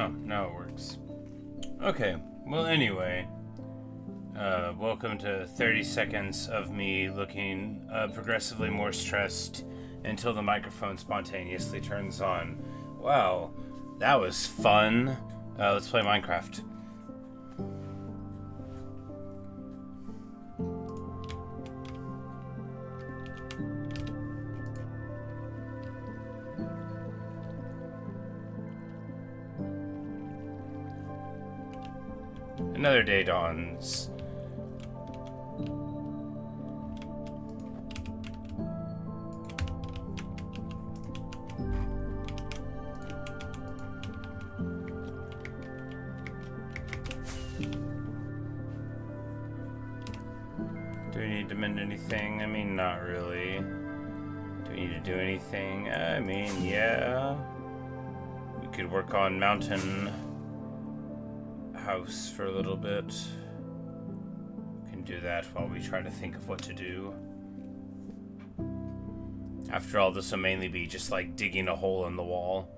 Oh, now it works. Okay, well anyway, welcome to 30 seconds of me looking progressively more stressed until the microphone spontaneously turns on. Wow, that was fun. Let's play Minecraft. Another day dawns. Do we need to mend anything? I mean, not really. Do we need to do anything? I mean, yeah. We could work on mountain house for a little bit. Can do that while we try to think of what to do. After all, this will mainly be just like digging a hole in the wall.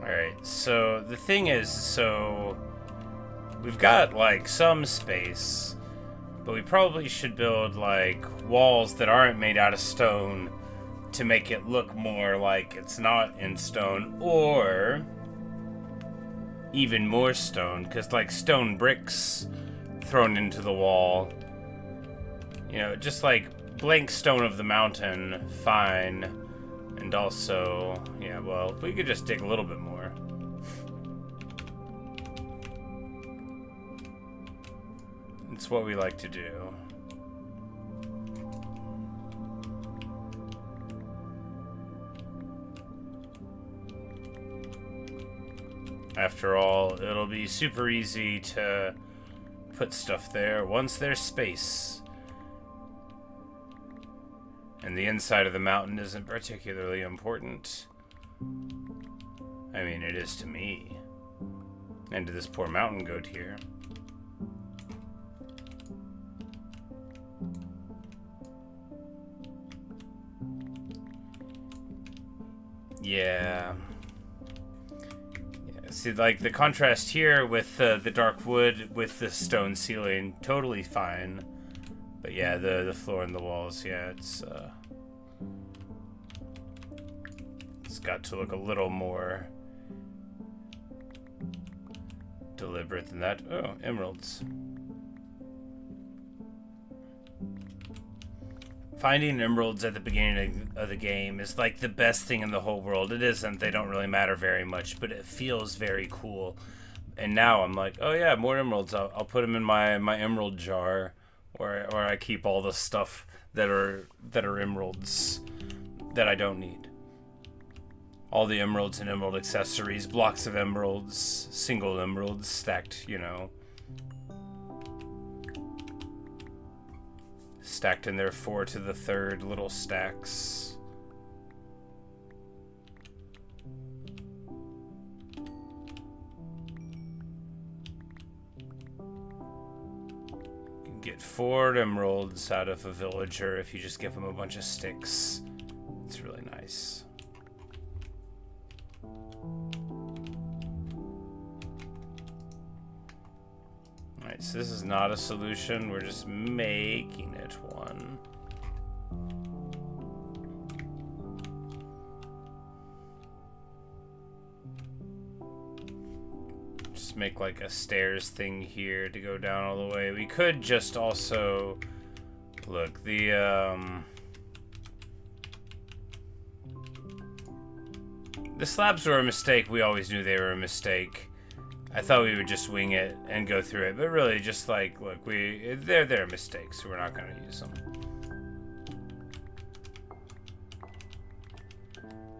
Alright, so the thing is, we've got like some space, but we probably should build like walls that aren't made out of stone to make it look more like it's not in stone, or even more stone, because like stone bricks thrown into the wall, you know, just like blank stone of the mountain, fine. And also, yeah, well, we could just dig a little bit more. It's what we like to do. After all, it'll be super easy to put stuff there once there's space. And the inside of the mountain isn't particularly important. I mean, it is to me. And to this poor mountain goat here. Yeah. See, like, the contrast here with the dark wood with the stone ceiling, totally fine. But yeah, the floor and the walls, yeah, it's got to look a little more deliberate than that. Oh, emeralds. Finding emeralds at the beginning of the game is like the best thing in the whole world. It isn't, they don't really matter very much, but it feels very cool. And now I'm like, oh yeah, more emeralds. I'll put them in my emerald jar. Or I keep all the stuff that are emeralds that I don't need. All the emeralds and emerald accessories, blocks of emeralds, single emeralds stacked, you know. Stacked in their 4 to the 3rd little stacks. Get 4 emeralds out of a villager if you just give them a bunch of sticks. It's really nice. Alright, so this is not a solution. We're just making it one. Make like a stairs thing here to go down all the way. We could just also look, the slabs were a mistake. We always knew they were a mistake. I thought we would just wing it and go through it, but really just like, look, they're mistakes, so we're not going to use them.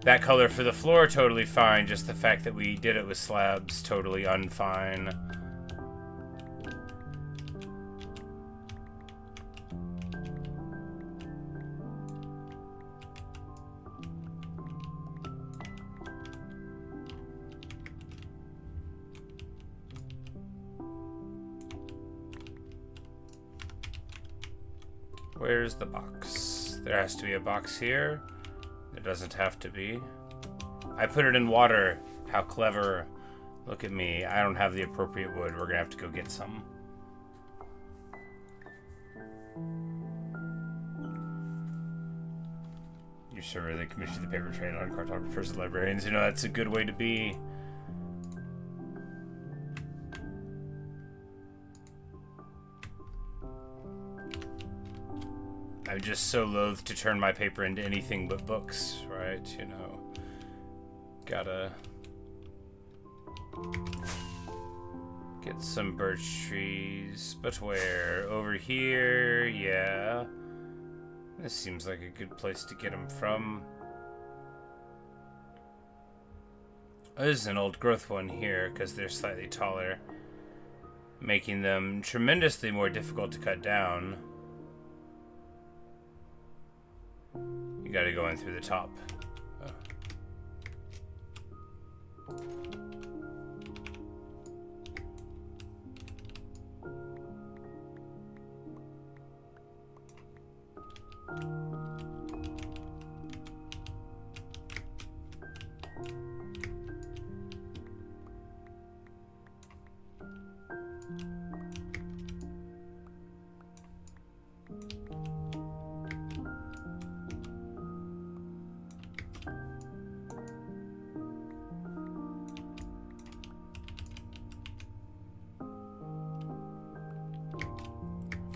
That color for the floor, totally fine. Just the fact that we did it with slabs, totally unfine. Where's the box? There has to be a box here. There doesn't have to be. I put it in water. How clever. Look at me. I don't have the appropriate wood. We're gonna have to go get some. You sure really commissioned the paper train on cartographers and librarians. You know, that's a good way to be. I'm just so loath to turn my paper into anything but books, right? You know, gotta get some birch trees. But where? Over here? Yeah. This seems like a good place to get them from. Oh, this is an old growth one here because they're slightly taller, making them tremendously more difficult to cut down. You gotta go in through the top.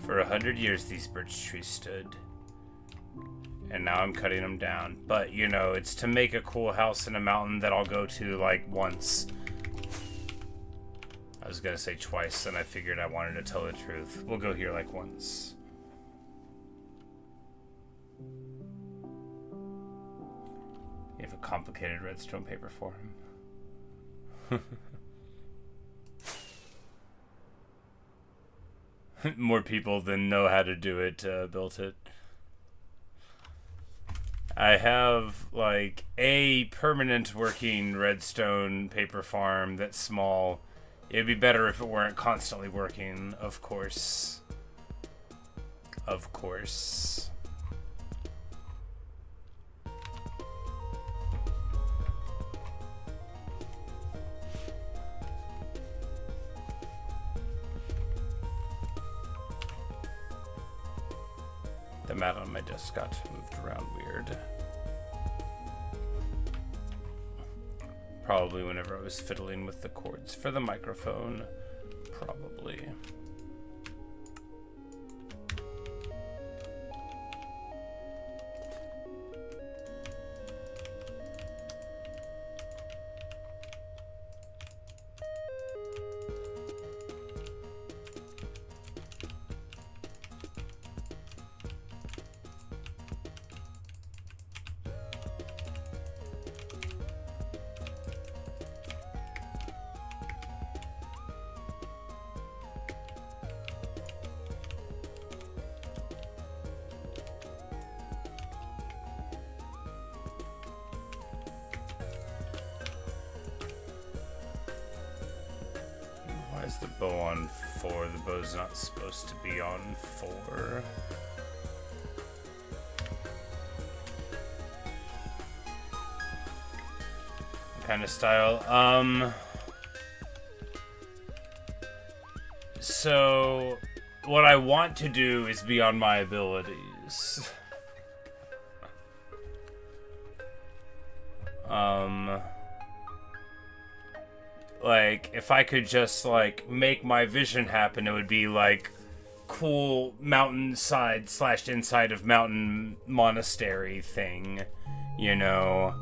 For 100 years these birch trees stood, and now I'm cutting them down. But, you know, it's to make a cool house in a mountain that I'll go to, like, once. I was gonna say twice, and I figured I wanted to tell the truth. We'll go here, like, once. You have a complicated redstone paper for him. More people than know how to do it built it. I have like a permanent working redstone paper farm that's small. It'd be better if it weren't constantly working, of course. Of course. The mat on my desk got moved around weird. Probably whenever I was fiddling with the cords for the microphone. Probably. Why is the bow on 4? The bow's not supposed to be on 4. What kind of style? So what I want to do is beyond my abilities. Like, if I could just, like, make my vision happen, it would be, like, cool mountainside / inside of mountain monastery thing, you know?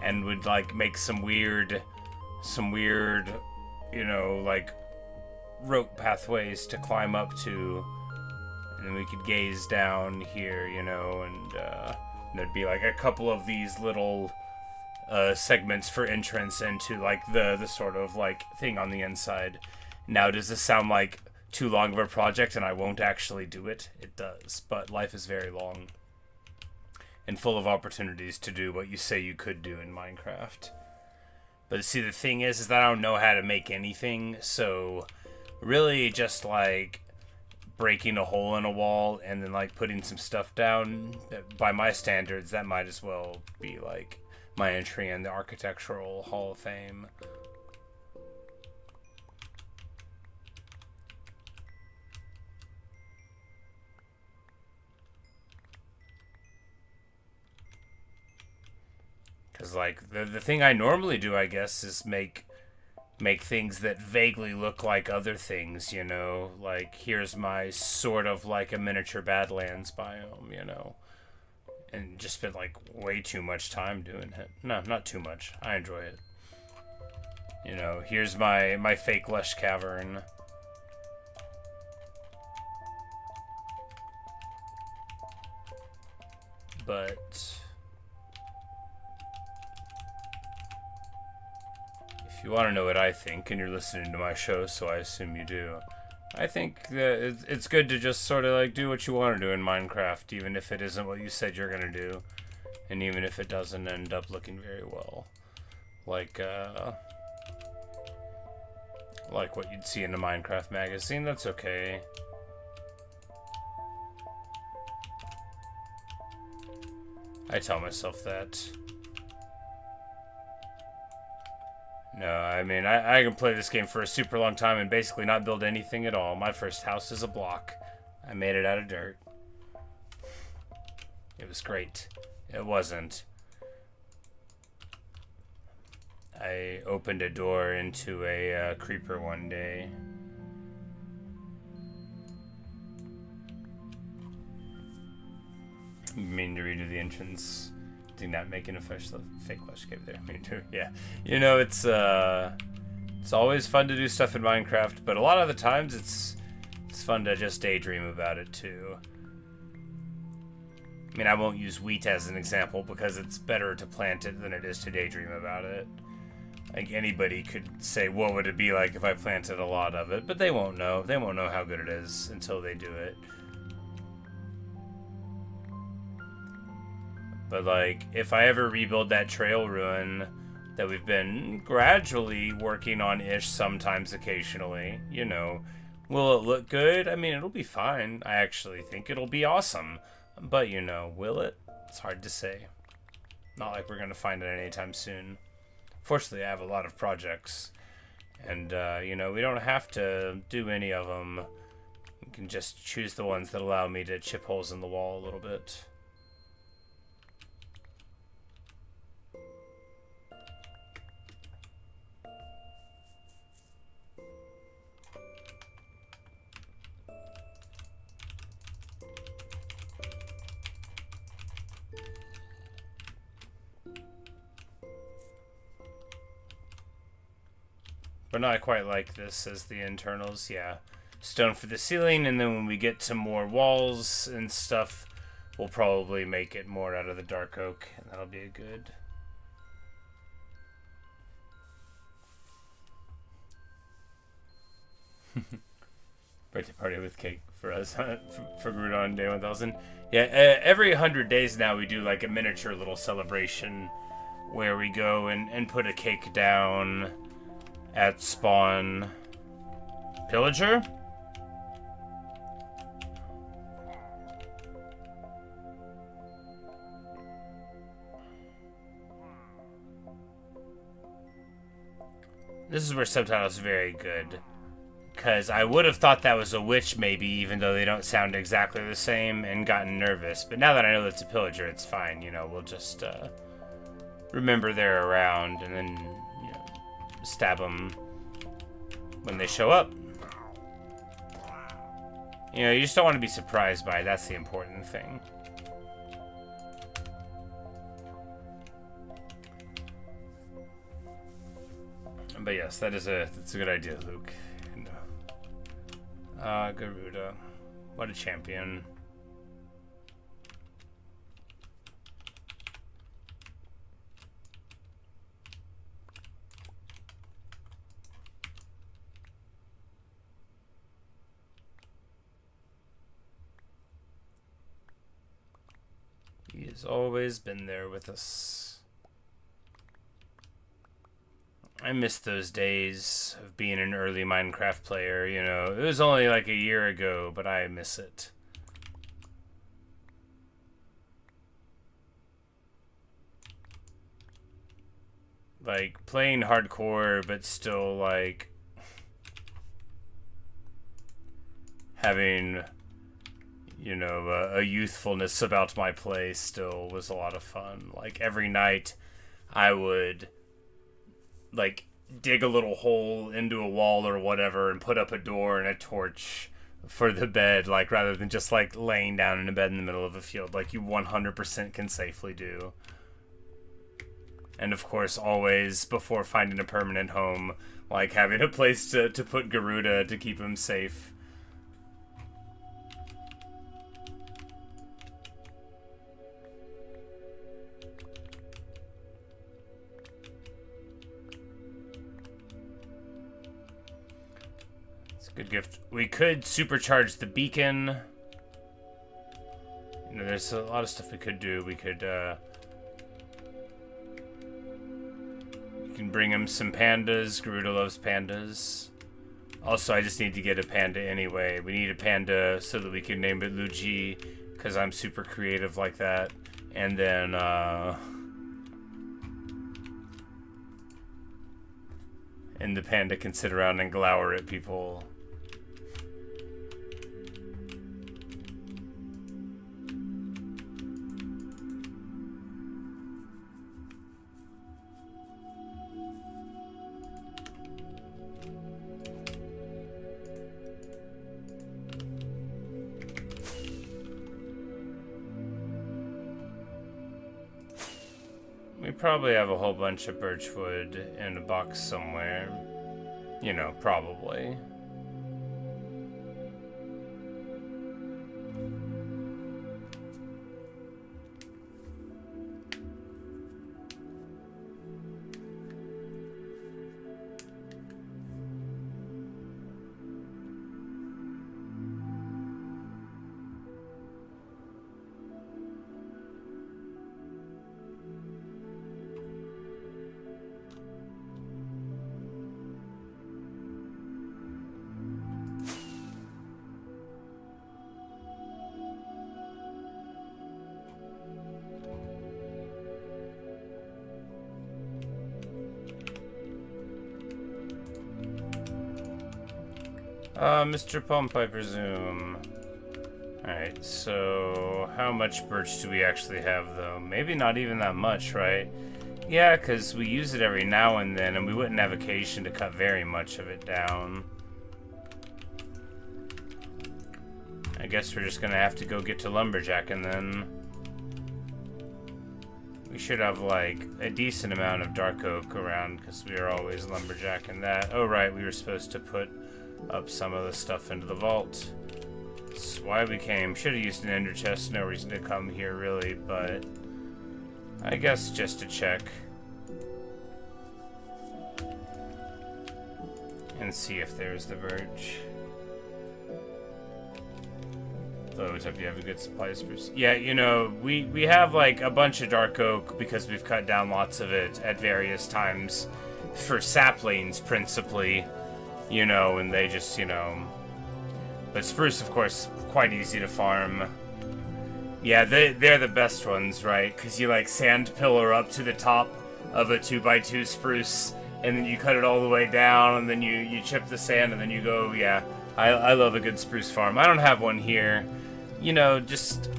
And would, like, make some weird, you know, like, rope pathways to climb up to. And then we could gaze down here, you know, and there'd be, like, a couple of these little segments for entrance into like the sort of like thing on the inside. Now, does this sound like too long of a project and I won't actually do it? It does, but life is very long and full of opportunities to do what you say you could do in Minecraft. But see, the thing is that I don't know how to make anything, so really just like breaking a hole in a wall and then like putting some stuff down, by my standards, that might as well be like my entry in the Architectural Hall of Fame. Because, like, the thing I normally do, I guess, is make things that vaguely look like other things, you know? Like, here's my sort of, like, a miniature Badlands biome, you know? And just spent, like, way too much time doing it. No, not too much. I enjoy it. You know, here's my fake lush cavern. But if you want to know what I think, and you're listening to my show, so I assume you do, I think that it's good to just sort of like do what you want to do in Minecraft, even if it isn't what you said you're gonna do, and even if it doesn't end up looking very well, like what you'd see in a Minecraft magazine. That's okay. I tell myself that. No, I mean, I can play this game for a super long time and basically not build anything at all. My first house is a block. I made it out of dirt. It was great. It wasn't. I opened a door into a creeper one day. Mean to redo the entrance. Do not make an official fake lush cave there. Me too. Yeah. You know, it's always fun to do stuff in Minecraft, but a lot of the times it's fun to just daydream about it too. I mean, I won't use wheat as an example because it's better to plant it than it is to daydream about it. Like, anybody could say, what would it be like if I planted a lot of it? But they won't know. They won't know how good it is until they do it. But, like, if I ever rebuild that trail ruin that we've been gradually working on-ish sometimes occasionally, you know, will it look good? I mean, it'll be fine. I actually think it'll be awesome. But, you know, will it? It's hard to say. Not like we're going to find it anytime soon. Fortunately, I have a lot of projects. And, you know, we don't have to do any of them. We can just choose the ones that allow me to chip holes in the wall a little bit. But not quite like this as the internals, yeah. Stone for the ceiling, and then when we get to more walls and stuff, we'll probably make it more out of the dark oak, and that'll be a good. Birthday party with cake for us, for Groot on day 1000. Yeah, every 100 days now we do like a miniature little celebration where we go and put a cake down at spawn. Pillager? This is where subtitles are very good. Because I would have thought that was a witch maybe, even though they don't sound exactly the same, and gotten nervous. But now that I know it's a pillager, it's fine. You know, we'll just remember they're around and then, you know, stab them when they show up. You know, you just don't want to be surprised by it. That's the important thing. But yes, that's a good idea, Luke. Garuda. What a champion. He has always been there with us. I miss those days of being an early Minecraft player, you know. It was only like a year ago, but I miss it. Like, playing hardcore, but still, like, having, you know, a youthfulness about my play still was a lot of fun. Like, every night I would, like, dig a little hole into a wall or whatever and put up a door and a torch for the bed, like, rather than just, like, laying down in a bed in the middle of a field, like you 100% can safely do. And of course, always, before finding a permanent home, like having a place to put Garuda to keep him safe. It's a good gift. We could supercharge the beacon. You know, there's a lot of stuff we could do. We could, can bring him some pandas. Garuda loves pandas. Also, I just need to get a panda anyway. We need a panda so that we can name it Luigi, because I'm super creative like that. And then, and the panda can sit around and glower at people. We probably have a whole bunch of birchwood in a box somewhere. You know, probably. Mr. Pump, I presume. Alright, so how much birch do we actually have, though? Maybe not even that much, right? Yeah, because we use it every now and then, and we wouldn't have occasion to cut very much of it down. I guess we're just gonna have to go get to lumberjacking then. We should have, like, a decent amount of dark oak around, because we are always lumberjacking that. Oh, right, we were supposed to put up some of the stuff into the vault. That's why we came. Should have used an ender chest. No reason to come here, really, but I guess just to check and see if there's the birch. Those, hope you have a good supply of spruce. Yeah, you know, we have like a bunch of dark oak because we've cut down lots of it at various times for saplings principally. You know, and they just, you know... But spruce, of course, quite easy to farm. Yeah, they're the best ones, right? Because you, like, sand pillar up to the top of a 2x2 spruce, and then you cut it all the way down, and then you chip the sand, and then you go, yeah. I love a good spruce farm. I don't have one here. You know, just...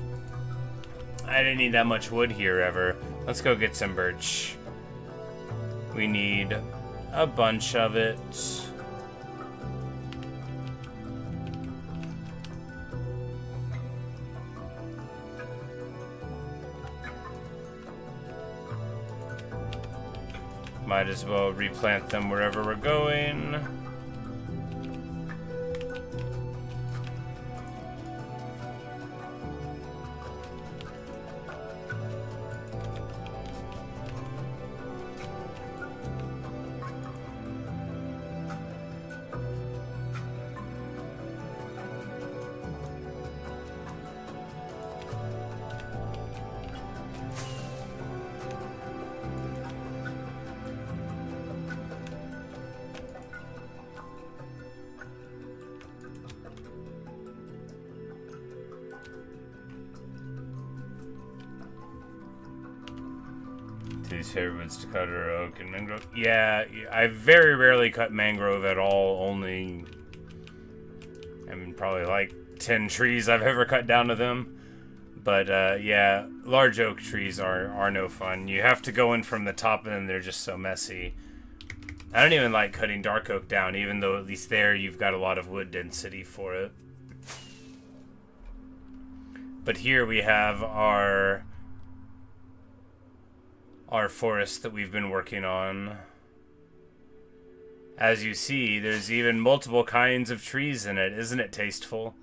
I didn't need that much wood here, ever. Let's go get some birch. We need a bunch of it. Might as well replant them wherever we're going. least favorite woods to cut are oak and mangrove. Yeah, I very rarely cut mangrove at all. Only, I mean, probably like 10 trees I've ever cut down to them. But yeah, large oak trees are no fun. You have to go in from the top, and then they're just so messy. I don't even like cutting dark oak down, even though at least there you've got a lot of wood density for it. But here we have our forest that we've been working on. As you see, there's even multiple kinds of trees in it. Isn't it tasteful?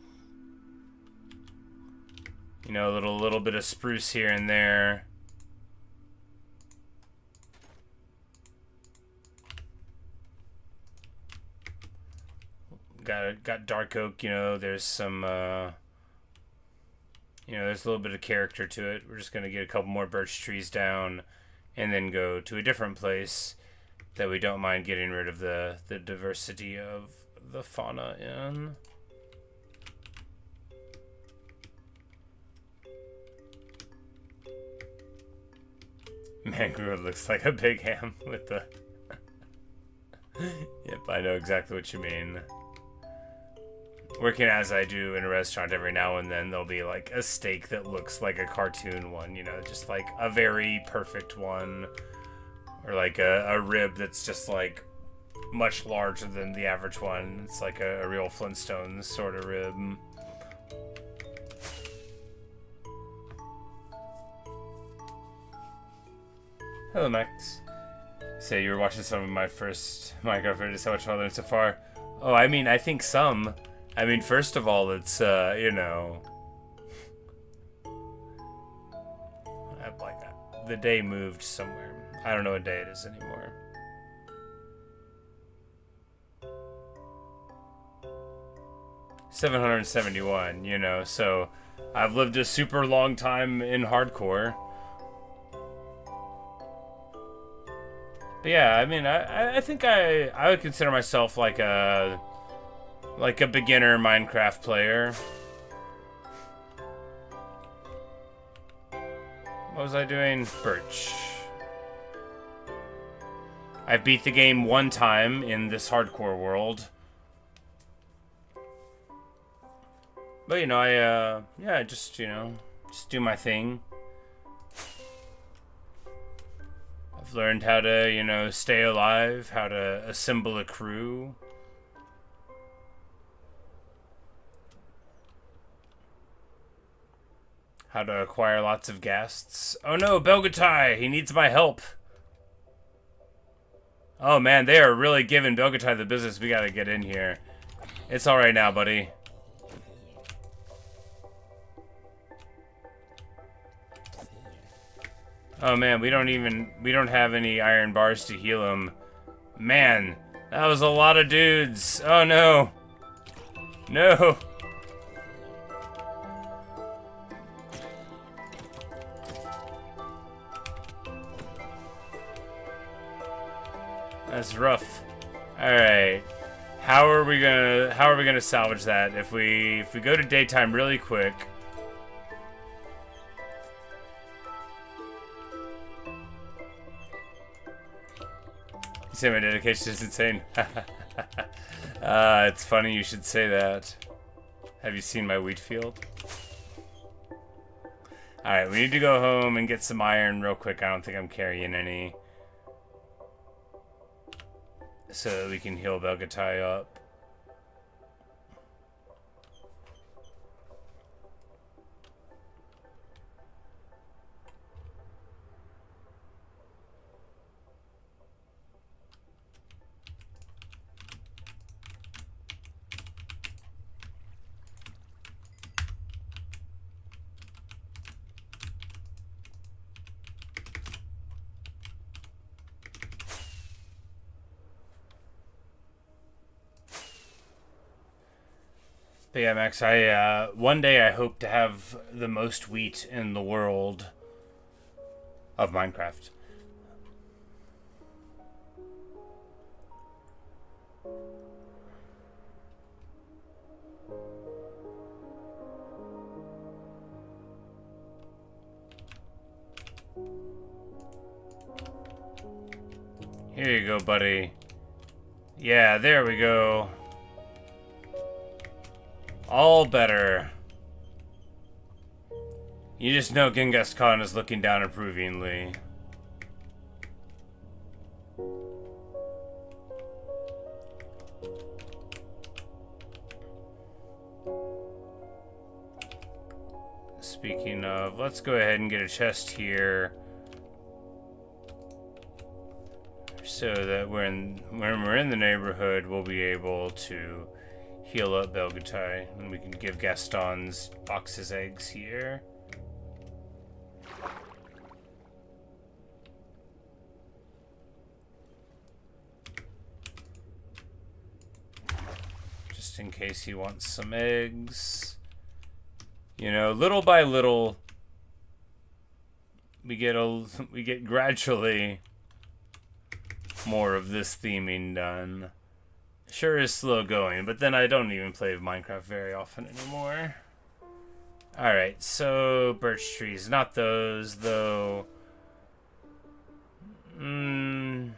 You know, a little bit of spruce here and there. Got dark oak, you know, there's some, you know, there's a little bit of character to it. We're just going to get a couple more birch trees down and then go to a different place that we don't mind getting rid of the diversity of the fauna in. Mangrove looks like a big ham with the... Yep, I know exactly what you mean. Working as I do in a restaurant, every now and then there'll be like a steak that looks like a cartoon one, you know, just like a very perfect one. Or like a rib that's just like much larger than the average one. It's like a real Flintstones sort of rib. Hello, Max. Say you were watching some of my first Minecraft videos. How much fun I learned so far? Oh, I mean, I think some. I mean, first of all, it's, you know... like, the day moved somewhere. I don't know what day it is anymore. $771, you know, so... I've lived a super long time in hardcore. But yeah, I mean, I think I would consider myself like a beginner Minecraft player. What was I doing? Birch. I beat the game one time in this hardcore world. But you know, yeah, just, you know, just do my thing. I've learned how to, you know, stay alive, how to assemble a crew. How to acquire lots of guests. Oh no, Belgatai! He needs my help! Oh man, they are really giving Belgatai the business. We gotta get in here. It's alright now, buddy. Oh man, we don't have any iron bars to heal him. Man, that was a lot of dudes. Oh no. No. That's rough. All right. How are we gonna salvage that? If we go to daytime really quick. You say my dedication is insane. It's funny you should say that. Have you seen my wheat field? Alright, we need to go home and get some iron real quick. I don't think I'm carrying any. So that we can heal Belgatai up. But yeah, Max, one day I hope to have the most wheat in the world of Minecraft. Here you go, buddy. Yeah, there we go. All better. You just know Genghis Khan is looking down approvingly. Speaking of, let's go ahead and get a chest here, so that when we're in the neighborhood, we'll be able to heal up Belgatai, and we can give Gaston's boxes eggs here. Just in case he wants some eggs. You know, little by little, we get gradually more of this theming done. Sure is slow going, but then I don't even play Minecraft very often anymore. Alright, so birch trees. Not those, though. Maybe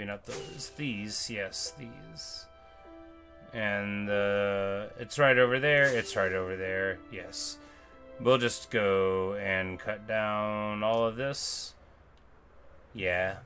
not those. These, yes, these. And it's right over there. It's right over there. Yes. We'll just go and cut down all of this. Yeah.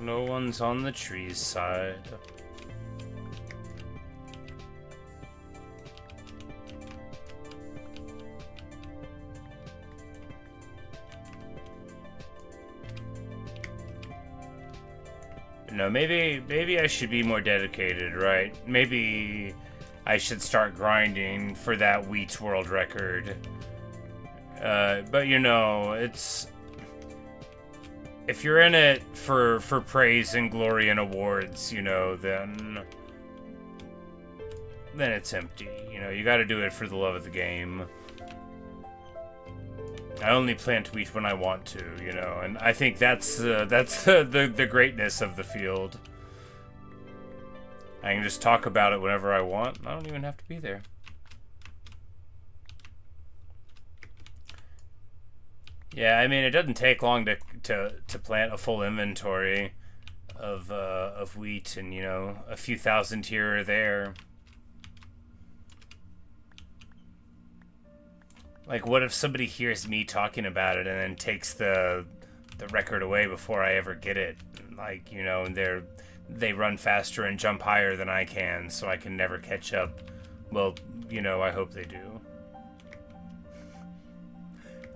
No one's on the trees side. No, maybe I should be more dedicated, right? Maybe I should start grinding for that wheat world record. But you know, it's... If you're in it for praise and glory and awards, you know, then it's empty. You know, you gotta do it for the love of the game. I only plant wheat when I want to, you know, and I think that's the greatness of the field. I can just talk about it whenever I want. I don't even have to be there. Yeah, I mean, it doesn't take long to plant a full inventory of wheat, and you know, a few thousand here or there. Like, what if somebody hears me talking about it and then takes the record away before I ever get it? Like, you know, and they run faster and jump higher than I can, so I can never catch up. Well, you know, I hope they do.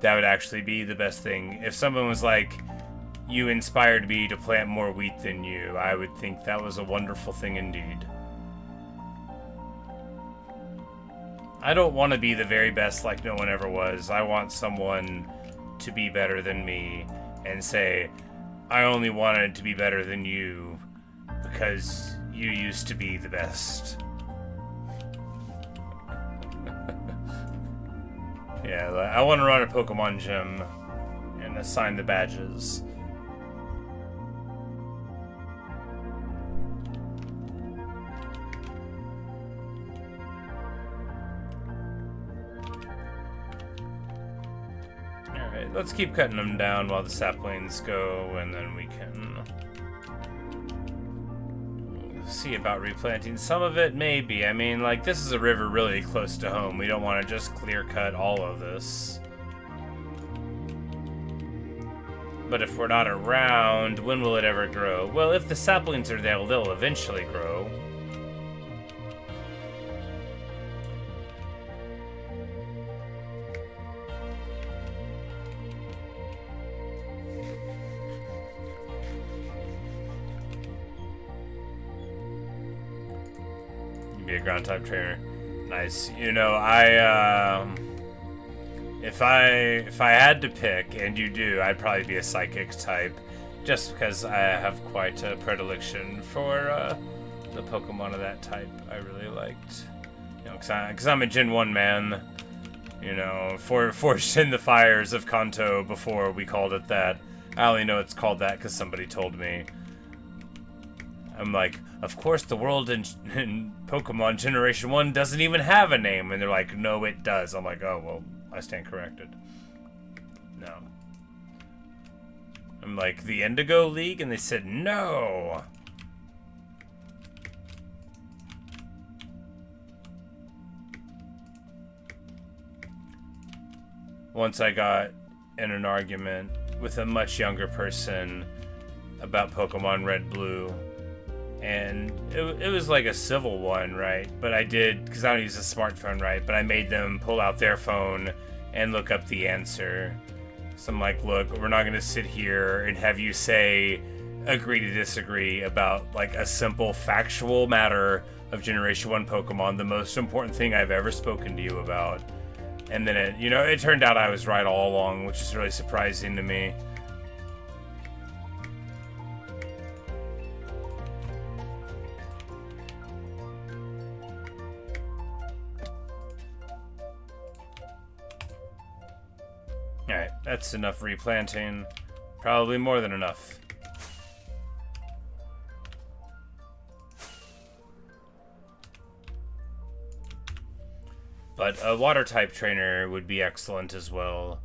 That would actually be the best thing. If someone was like, you inspired me to plant more wheat than you, I would think that was a wonderful thing indeed. I don't want to be the very best like no one ever was. I want someone to be better than me and say, I only wanted to be better than you because you used to be the best. Yeah, I want to run a Pokemon gym and assign the badges. Alright, let's keep cutting them down while the saplings go, and then we can see about replanting some of it, maybe. I mean, like, this is a river really close to home. We don't want to just clear cut all of this. But if we're not around, when will it ever grow? Well, if the saplings are there, they'll eventually grow. Be a ground type trainer. Nice. You know, if I had to pick, and you do, I'd probably be a psychic type, just because I have quite a predilection for the Pokemon of that type I really liked. You know, because I'm a Gen 1 man, You know, forged in the fires of Kanto before we called it that. I only know it's called that because somebody told me. I'm like, of course the world in Pokemon Generation 1 doesn't even have a name. And they're like, no, it does. I'm like, oh, well, I stand corrected. No. I'm like, the Indigo League? And they said, no. Once I got in an argument with a much younger person about Pokemon Red Blue, and it was like a civil one, right? But I did, because I don't use a smartphone, right? But I made them pull out their phone and look up the answer. So I'm like, look, we're not going to sit here and have you say agree to disagree about like a simple factual matter of Generation 1 Pokemon, the most important thing I've ever spoken to you about. And then it turned out I was right all along, which is really surprising to me. Alright, that's enough replanting. Probably more than enough. But a water type trainer would be excellent as well.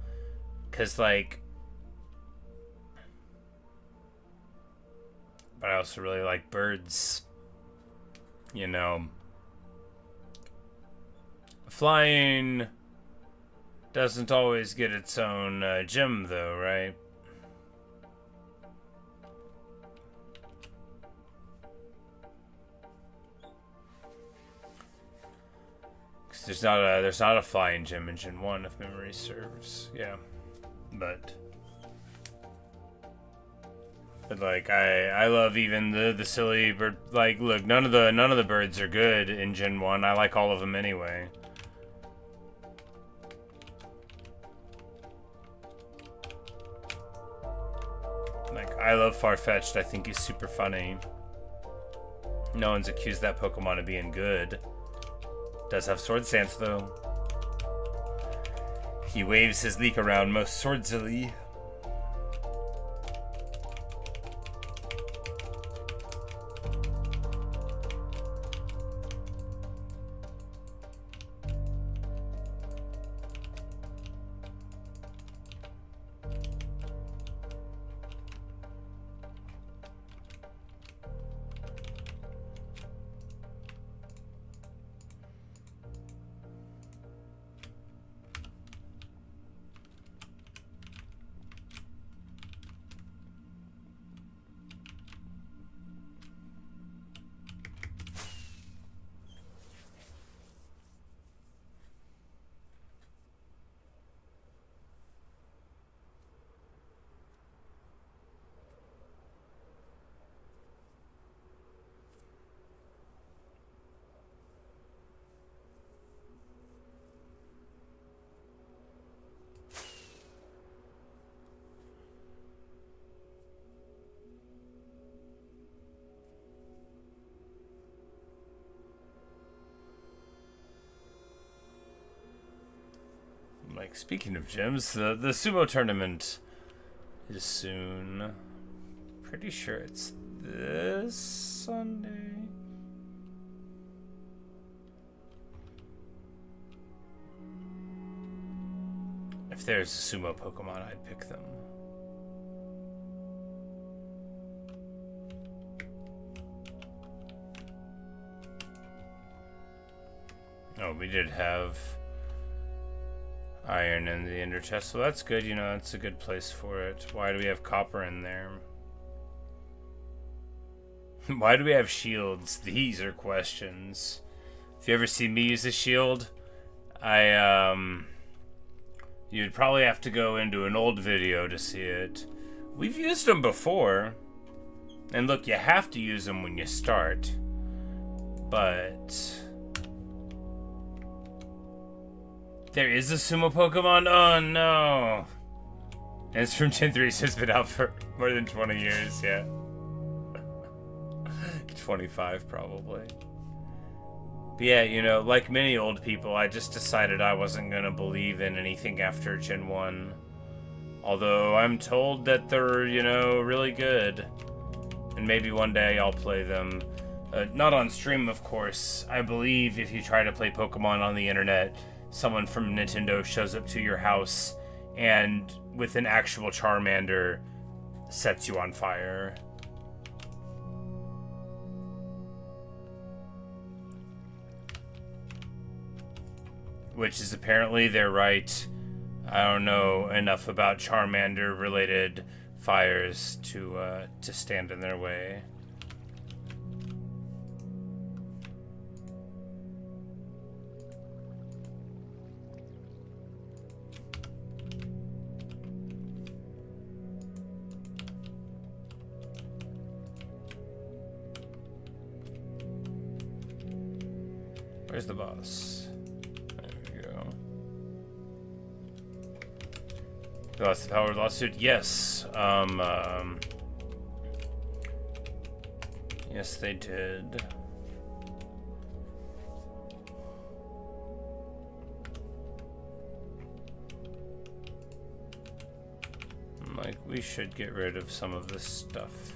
Because, like... But I also really like birds. You know. Flying doesn't always get its own gym, though, right? There's not a flying gym in Gen 1 if memory serves. Yeah. But like I love even the silly bird. Like, look, none of the birds are good in Gen 1. I like all of them anyway. Like, I love Farfetch'd. I think he's super funny. No one's accused that Pokemon of being good. Does have Sword Stance, though. He waves his leek around most swordsily. Like, speaking of gyms, the sumo tournament is soon. Pretty sure it's this Sunday. If there's a sumo Pokemon, I'd pick them. Oh, we did have iron in the ender chest, so that's good. You know, that's a good place for it. Why do we have copper in there? Why do we have shields? These are questions. If you ever see me use a shield, you'd probably have to go into an old video to see it. We've used them before, and look, you have to use them when you start, but there is a sumo Pokemon? Oh no! And it's from Gen 3, so it's been out for more than 20 years, yeah. 25 probably. Yeah, like many old people, I just decided I wasn't going to believe in anything after Gen 1. Although I'm told that they're, really good. And maybe one day I'll play them. Not on stream, of course. I believe if you try to play Pokemon on the internet, someone from Nintendo shows up to your house and with an actual Charmander sets you on fire. Which is apparently their right. I don't know enough about Charmander-related fires to stand in their way. Where's the boss? Lost the power lawsuit? Yes. Yes, they did. Like, we should get rid of some of this stuff.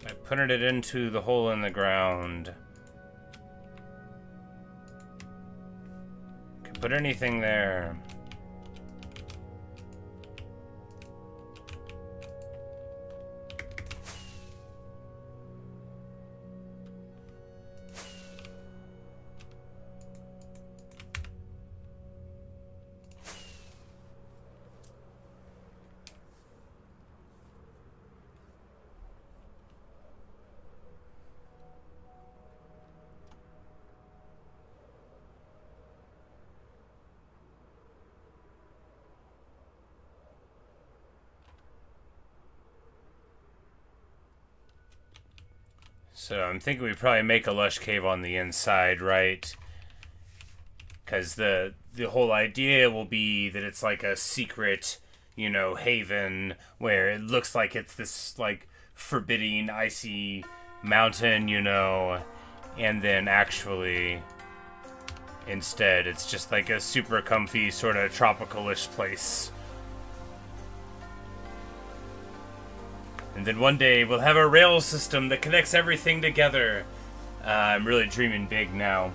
I put it into the hole in the ground. Can put anything there. So I'm thinking we probably make a lush cave on the inside, right? Because the whole idea will be that it's like a secret, haven where it looks like it's this like forbidding icy mountain, and then actually instead it's just like a super comfy sort of tropical-ish place. And then one day we'll have a rail system that connects everything together. I'm really dreaming big now.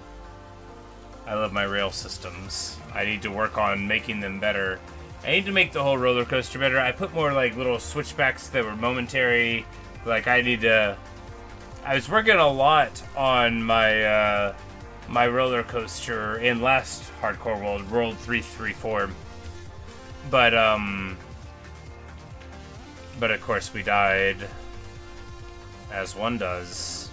I love my rail systems. I need to work on making them better. I need to make the whole roller coaster better. I put more like little switchbacks that were momentary. Like I was working a lot on my my roller coaster in last Hardcore World 334. But of course we died, as one does.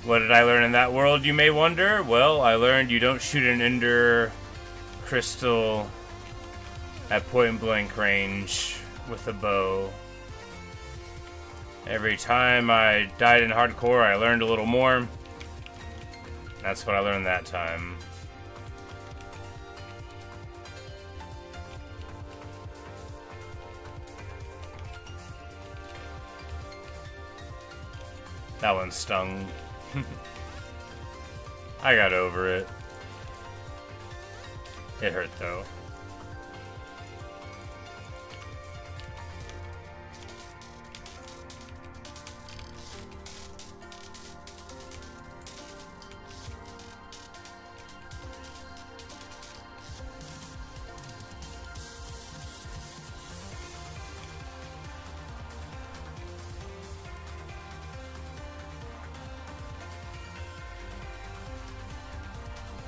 What did I learn in that world, you may wonder? Well, I learned you don't shoot an ender crystal at point blank range with a bow. Every time I died in hardcore, I learned a little more. That's what I learned that time. That one stung. I got over it. It hurt though.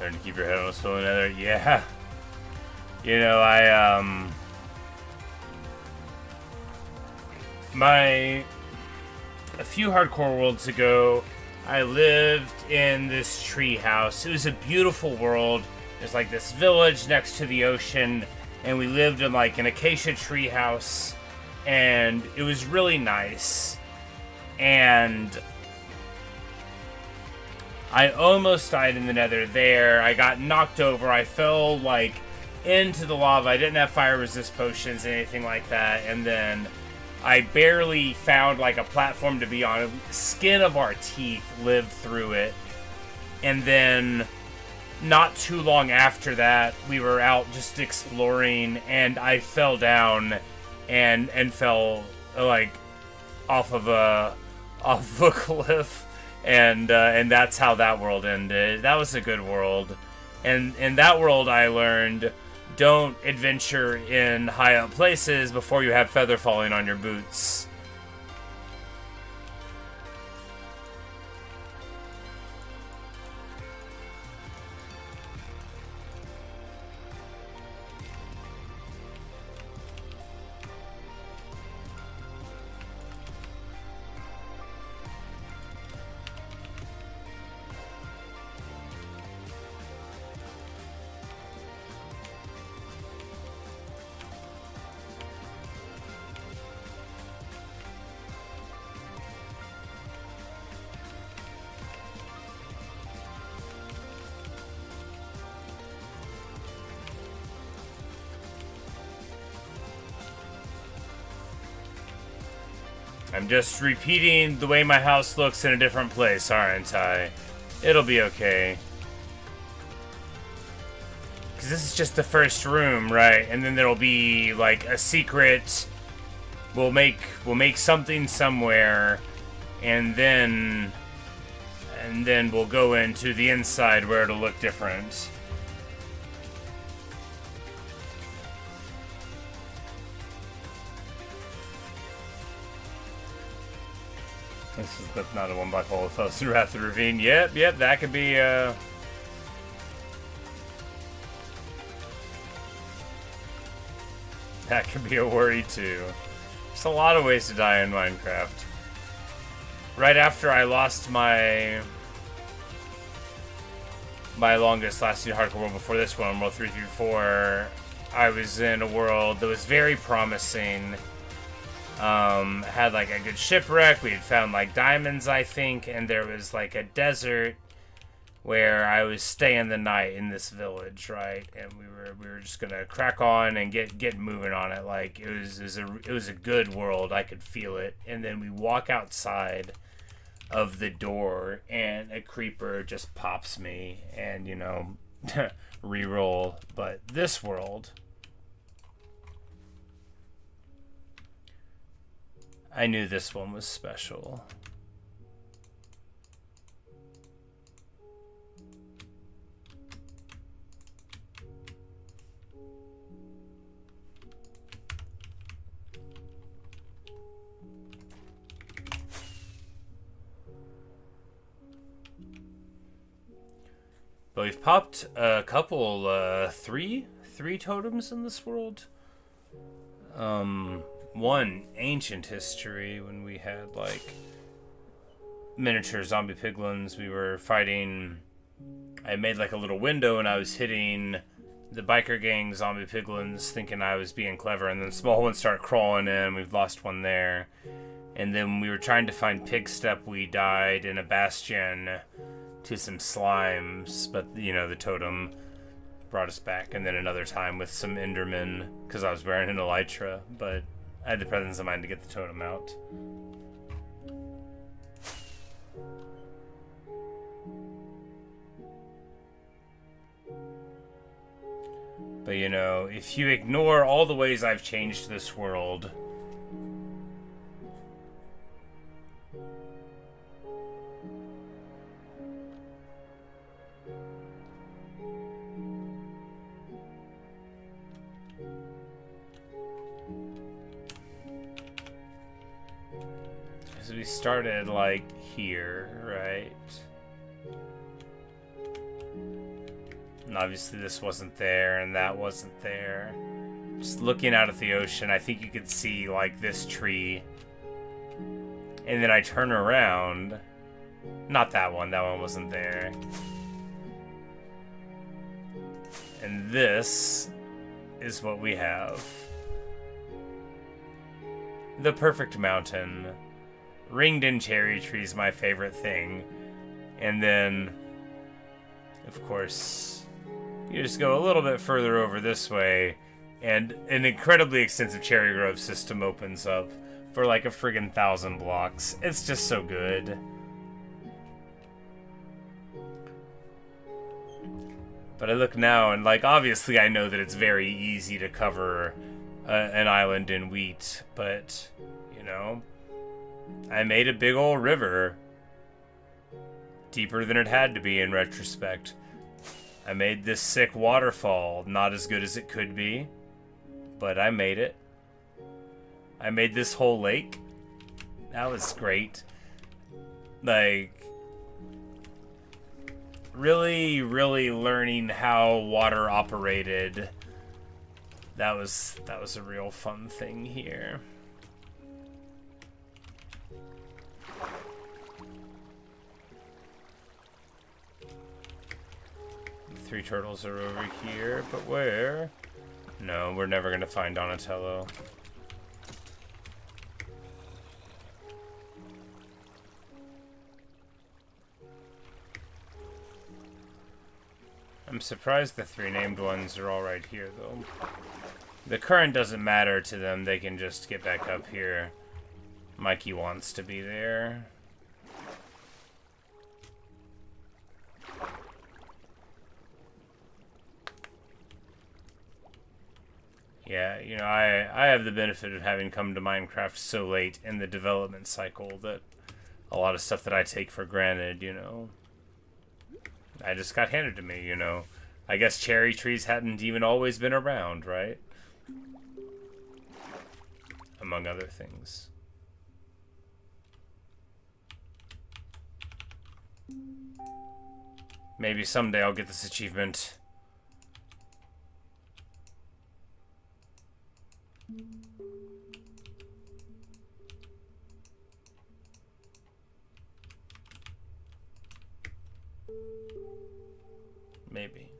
Learn to keep your head on a swivel another. Yeah. A few hardcore worlds ago, I lived in this tree house. It was a beautiful world. There's like this village next to the ocean, and we lived in like an acacia tree house, and it was really nice. And I almost died in the nether there. I got knocked over. I fell, like, into the lava. I didn't have fire resist potions, anything like that. And then I barely found like a platform to be on. Skin of our teeth lived through it. And then not too long after that, we were out just exploring, and I fell down and fell like off of a cliff, and that's how that world ended. That was a good world. And in that world I learned, don't adventure in high up places before you have feather falling on your boots. I'm just repeating the way my house looks in a different place, aren't I? It'll be okay. Because this is just the first room, right? And then there'll be, like, a secret. We'll make something somewhere. And then we'll go into the inside where it'll look different. That's not a one by Paul Thousand Wrath of the Ravine. Yep, that could be, that could be a worry, too. There's a lot of ways to die in Minecraft. Right after I lost my longest lasting hardcore world before this one, World 334, I was in a world that was very promising. Had like a good shipwreck. We had found like diamonds, I think, and there was like a desert where I was staying the night in this village, right? And we were just gonna crack on and get moving on it. Like it was a good world. I could feel it. And then we walk outside of the door, and a creeper just pops me, and you know, reroll. But this world, I knew this one was special. But we've popped a couple, three totems in this world. One, ancient history, when we had, like, miniature zombie piglins. We were fighting. I made, like, a little window, and I was hitting the biker gang zombie piglins, thinking I was being clever, and then small ones start crawling in. We've lost one there. And then we were trying to find Pigstep. We died in a bastion to some slimes, but, you know, the totem brought us back. And then another time with some Endermen, because I was wearing an elytra, but I had the presence of mind to get the totem out. But you know, if you ignore all the ways I've changed this world, we started like here, right? And obviously this wasn't there and that wasn't there. Just looking out at the ocean, I think you could see like this tree. And then I turn around. Not that one wasn't there. And this is what we have. The perfect mountain. Ringed in cherry trees, my favorite thing. And then, of course, you just go a little bit further over this way, and an incredibly extensive cherry grove system opens up. for like a friggin' 1,000 blocks. It's just so good. But I look now, and like, obviously I know that it's very easy to cover an island in wheat, but, you know, I made a big old river. Deeper than it had to be in retrospect. I made this sick waterfall, not as good as it could be, but I made it. I made this whole lake. That was great. Like, really, really learning how water operated. That was a real fun thing here. The 3 turtles are over here, but where? No, we're never gonna find Donatello. I'm surprised the 3 named ones are all right here, though. The current doesn't matter to them. They can just get back up here. Mikey wants to be there. Yeah, you know, I have the benefit of having come to Minecraft so late in the development cycle that a lot of stuff that I take for granted, you know, I just got handed to me, you know. I guess cherry trees hadn't even always been around, right? Among other things. Maybe someday I'll get this achievement. Maybe.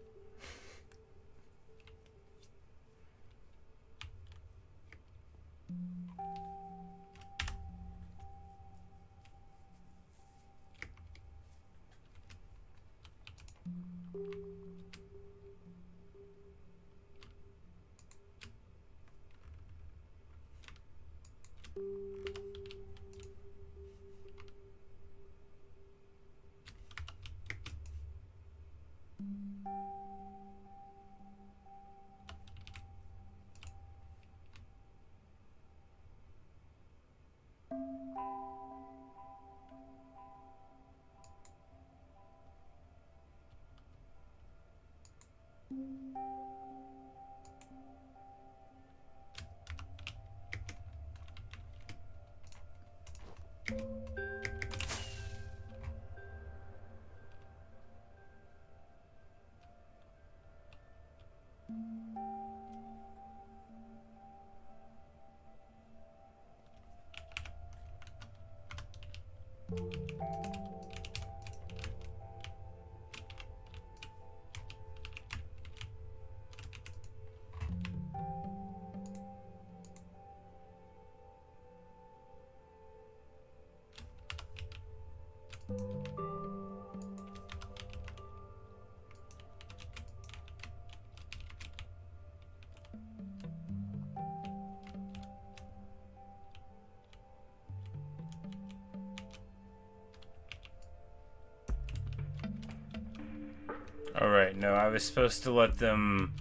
Alright, no, I was supposed to let them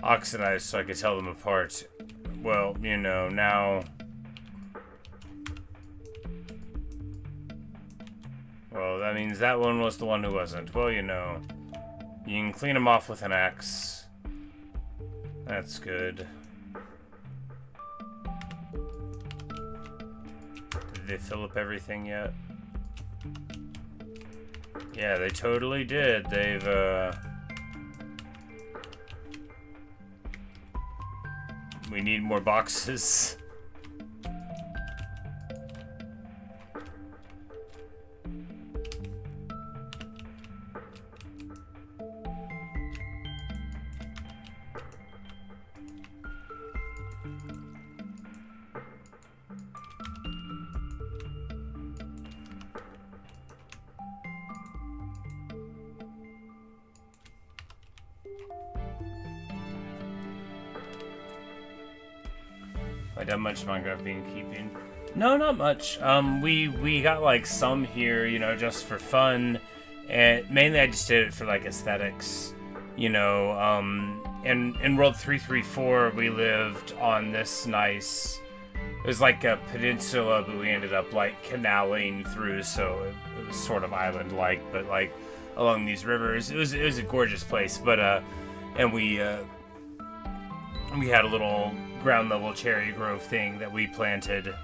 oxidize so I could tell them apart. Well, you know, now... Well, that means that one was the one who wasn't. Well, you know, you can clean them off with an axe. That's good. Did they fill up everything yet? Yeah, they totally did. They've, we need more boxes. Have I done much Minecraft being keeping? No, not much. We got like some here, just for fun, and mainly I just did it for like aesthetics, in World 334 we lived on this nice. It was like a peninsula, but we ended up like canaling through, so it was sort of island-like, but like along these rivers. It was a gorgeous place, but and we had a little ground level cherry grove thing that we planted.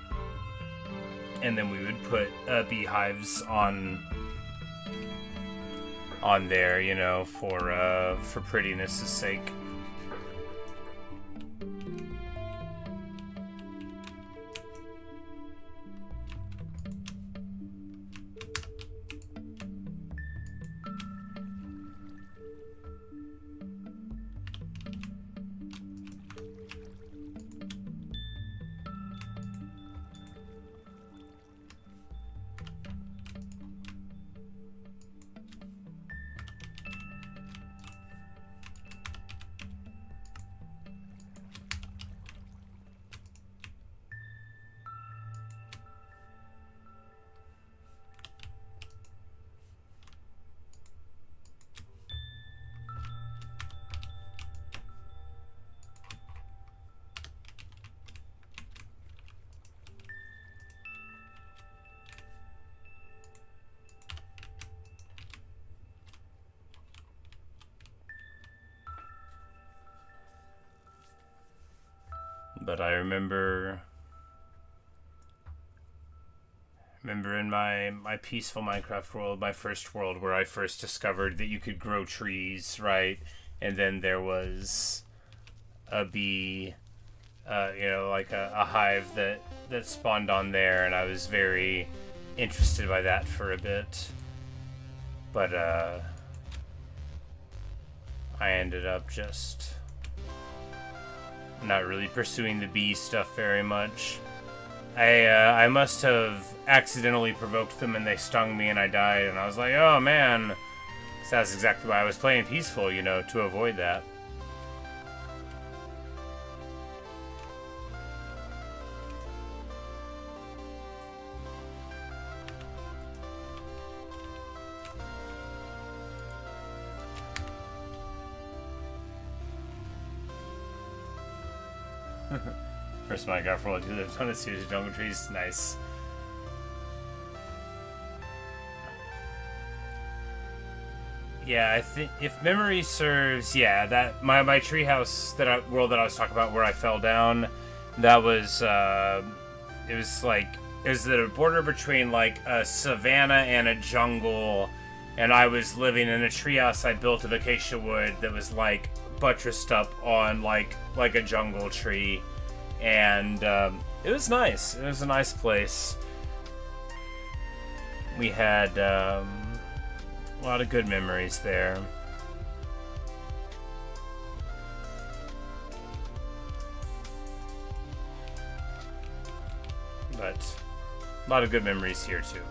And then we would put beehives on there, for prettiness' sake. But I remember in my peaceful Minecraft world, my first world, where I first discovered that you could grow trees, right? And then there was a bee, like a hive that spawned on there, and I was very interested by that for a bit. But I ended up just not really pursuing the bee stuff very much. I must have accidentally provoked them and they stung me and I died, and I was like, oh man. So that's exactly why I was playing peaceful, to avoid that. First Minecraft world, you lived on a series of jungle trees. Nice. Yeah, I think if memory serves, that my treehouse world that I was talking about where I fell down, that was it was the border between like a savanna and a jungle, and I was living in a treehouse I built of acacia wood that was like buttressed up on like a jungle tree. And it was nice. It was a nice place. We had a lot of good memories there. But a lot of good memories here too.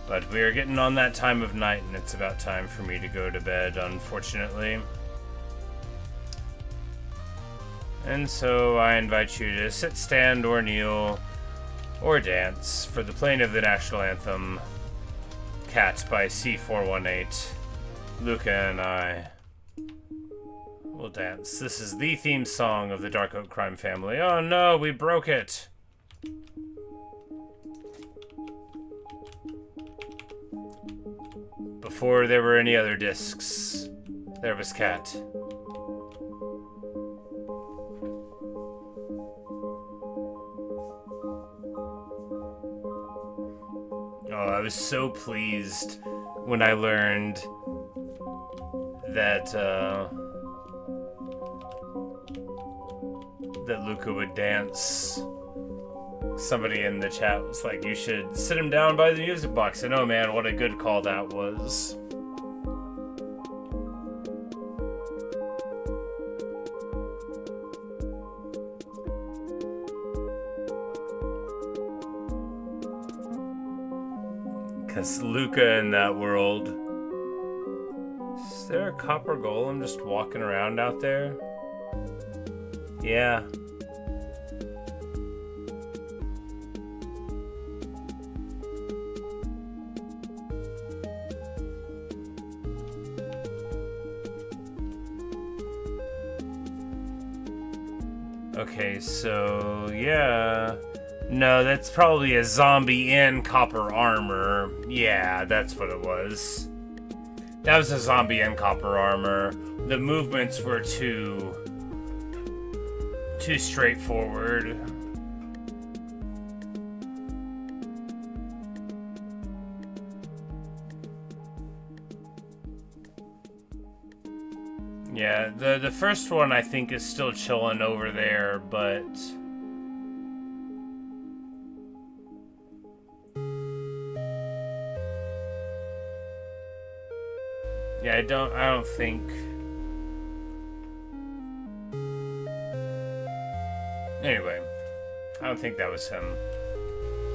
But we are getting on that time of night, and it's about time for me to go to bed, unfortunately. And so I invite you to sit, stand, or kneel, or dance for the playing of the national anthem, Cat by C418. Luca and I will dance. This is the theme song of the Dark Oak crime family. Oh no, we broke it! Before there were any other discs, there was Cat. Oh, I was so pleased when I learned that that Luca would dance. Somebody in the chat was like, you should sit him down by the music box. And oh man, what a good call that was. Because Luca in that world. Is there a copper golem just walking around out there? Yeah. Okay, so yeah. No, that's probably a zombie in copper armor. Yeah, that's what it was. That was a zombie in copper armor. The movements were too straightforward. Yeah, the first one I think is still chilling over there, but yeah, I don't think. Anyway, I don't think that was him.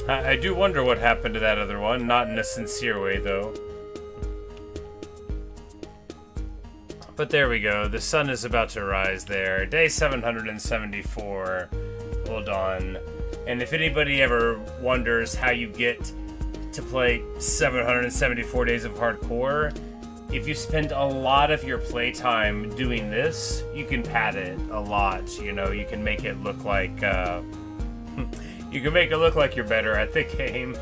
I do wonder what happened to that other one, not in a sincere way though. But there we go, the sun is about to rise there. Day 774, well done. And if anybody ever wonders how you get to play 774 days of hardcore, if you spend a lot of your playtime doing this, you can pad it a lot. You know, you can make it look like, you can make it look like you're better at the game.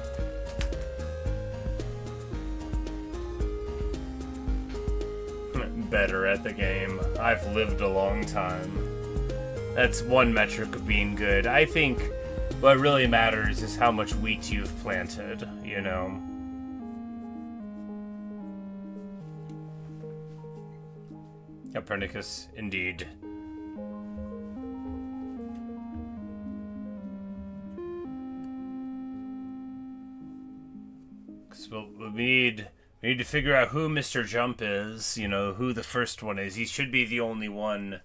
Better at the game. I've lived a long time. That's one metric of being good. I think what really matters is how much wheat you've planted, you know. Copernicus, indeed. Because we need to figure out who Mr. Jump is, you know, who the first one is. He should be the only one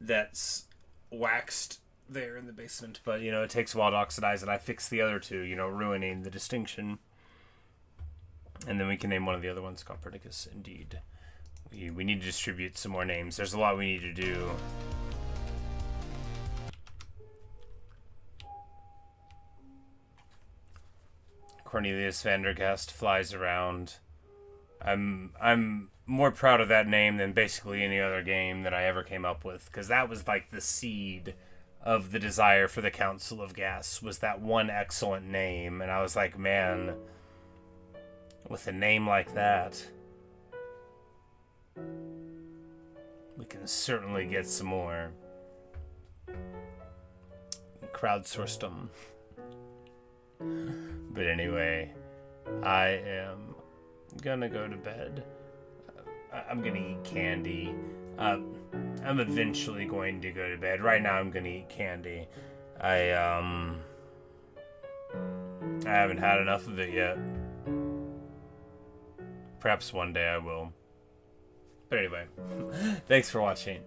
that's waxed there in the basement. But, you know, it takes a while to oxidize, and I fixed the other two, you know, ruining the distinction. And then we can name one of the other ones Copernicus, indeed. We need to distribute some more names. There's a lot we need to do. Cornelius Vandergast flies around. I'm more proud of that name than basically any other game that I ever came up with, because that was like the seed of the desire for the Council of Gas, was that one excellent name. And I was like, man, with a name like that, we can certainly get some more. Crowdsourced them. But anyway, I am gonna go to bed. I'm gonna eat candy. I'm eventually going to go to bed. Right now I'm gonna eat candy. I haven't had enough of it yet. Perhaps one day I will. But anyway, thanks for watching.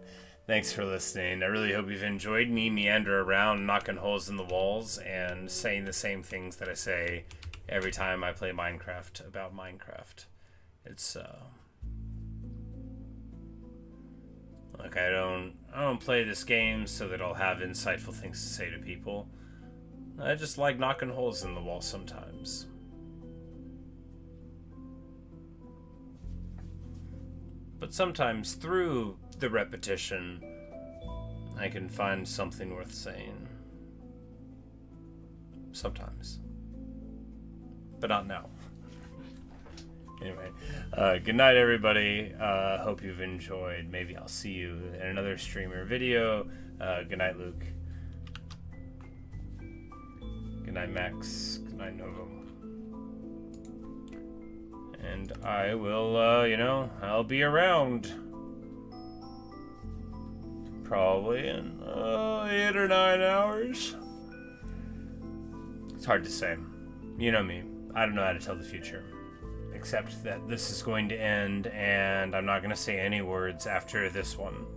Thanks for listening. I really hope you've enjoyed me meander around, knocking holes in the walls, and saying the same things that I say every time I play Minecraft about Minecraft. It's, like, I don't play this game so that I'll have insightful things to say to people. I just like knocking holes in the wall sometimes. But sometimes through the repetition, I can find something worth saying. Sometimes. But not now. Anyway, good night, everybody. Hope you've enjoyed. Maybe I'll see you in another streamer video. Good night, Luke. Good night, Max. Good night, Novum. And I will, you know, I'll be around. Probably in 8 or 9 hours. It's hard to say. You know me. I don't know how to tell the future. Except that this is going to end, and I'm not going to say any words after this one.